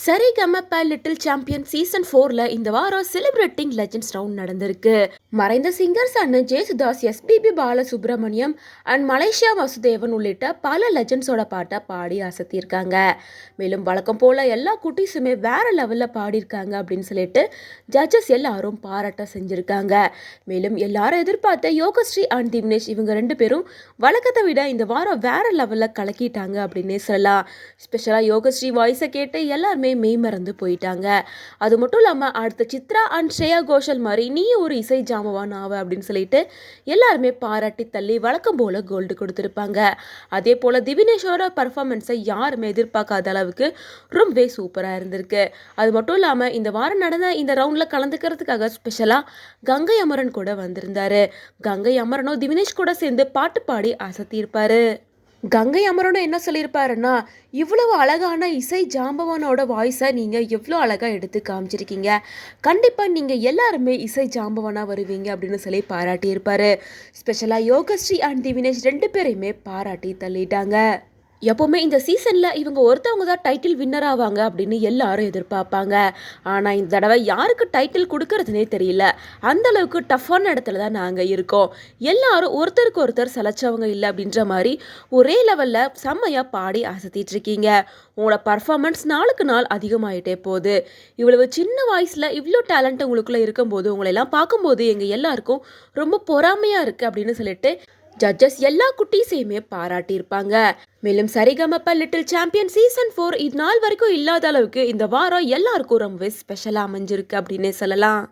சரிகமப little champion season 4ல இந்த வாரம் செலிப்ரேட்டிங் லெஜெண்ட்ஸ் ரவுண்ட் நடந்திருக்கு. மறைந்த சிங்கர்ஸ் அண்ணன் ஜேசுதாஸ், எஸ்பிபி பாலசுப்ரமணியம் அண்ட் மலேசியா வாசுதேவன் உள்ளிட்ட பல லெஜெண்ட்ஸோட பாட்டை பாடி அசத்தியிருக்காங்க. மேலும் வழக்கம் போல எல்லா குட்டீஸுமே வேற லெவல்ல பாடியிருக்காங்க அப்படின்னு சொல்லிட்டு ஜட்ஜஸ் எல்லாரும் பாராட்ட செஞ்சிருக்காங்க. மேலும் எல்லாரும் எதிர்பார்த்த யோகஸ்ரீ அண்ட் திவினேஷ் இவங்க 2 பேரும் வழக்கத்தை விட இந்த வாரம் வேற லெவல்ல கலக்கிட்டாங்க அப்படின்னே சொல்லலாம். ஸ்பெஷலா யோகஸ்ரீ வாய்ஸை கேட்டு எல்லாருமே மெய் மறந்து போயிட்டாங்க. அது மட்டும் இல்லாம அடுத்த சித்ரா அண்ட் ஸ்ரேயா கோஷல் மாதிரி நீ ஒரு இசை ஜாமவான் ஆவ அப்படின்னு சொல்லிட்டு எல்லாருமே பாராட்டி தள்ளி வழக்கம் போல கோல்டு கொடுத்திருப்பாங்க. அதே போல திவினேஷோட பர்ஃபார்மன்ஸை யாருமே எதிர்பார்க்காத அளவுக்கு ரொம்பவே சூப்பரா இருந்திருக்கு. அது மட்டும் இல்லாம இந்த வாரம் நடந்த இந்த ரவுண்ட்ல கலந்துக்கிறதுக்காக ஸ்பெஷலா கங்கை அமரன் கூட வந்திருந்தாரு. கங்கை அமரனும் திவினேஷ் கூட சேர்ந்து பாட்டு பாடி அசத்தியிருப்பாரு. கங்கை அமரனும் என்ன சொல்லியிருப்பாருன்னா, இவ்வளவு அழகான இசை ஜாம்பவானோட வாய்ஸை நீங்கள் எவ்வளோ அழகாக எடுத்து காமிச்சிருக்கீங்க, கண்டிப்பாக நீங்கள் எல்லாருமே இசை ஜாம்பவானாக வருவீங்க அப்படின்னு சொல்லி பாராட்டியிருப்பாரு. ஸ்பெஷலாக யோகஸ்ரீ அண்ட் திவினேஷ் 2 பேரையுமே பாராட்டி தள்ளிட்டாங்க. எப்போவுமே இந்த சீசனில் இவங்க ஒருத்தவங்க தான் டைட்டில் வின்னர் ஆவாங்க அப்படின்னு எல்லாரும் எதிர்பார்ப்பாங்க. ஆனால் இந்த தடவை யாருக்கு டைட்டில் கொடுக்கறதுனே தெரியல. அந்த அளவுக்கு டஃப்பான இடத்துல தான் நாங்கள் இருக்கோம். எல்லாரும் ஒருத்தருக்கு ஒருத்தர் சலைச்சவங்க இல்லை அப்படின்ற மாதிரி ஒரே லெவலில் செம்மையாக பாடி அசத்திட்டு இருக்கீங்க. உங்களோட பர்ஃபார்மன்ஸ் நாளுக்கு நாள் அதிகமாகிட்டே போகுது. இவ்வளவு சின்ன வாய்ஸில் இவ்வளோ டேலண்ட் உங்களுக்குள்ளே இருக்கும்போது உங்களெல்லாம் பார்க்கும்போது எங்கள் எல்லாருக்கும் ரொம்ப பொறாமையாக இருக்குது அப்படின்னு சொல்லிட்டு ஜட்ஜஸ் எல்லா குட்டீஸையுமே பாராட்டியிருப்பாங்க. மேலும் சரிகமப லிட்டில் சாம்பியன் சீசன் 4 இது நாள் வரைக்கும் இல்லாத அளவுக்கு இந்த வாரம் எல்லாருக்கும் ரொம்பவே ஸ்பெஷலாக அமைஞ்சிருக்கு அப்படின்னே சொல்லலாம்.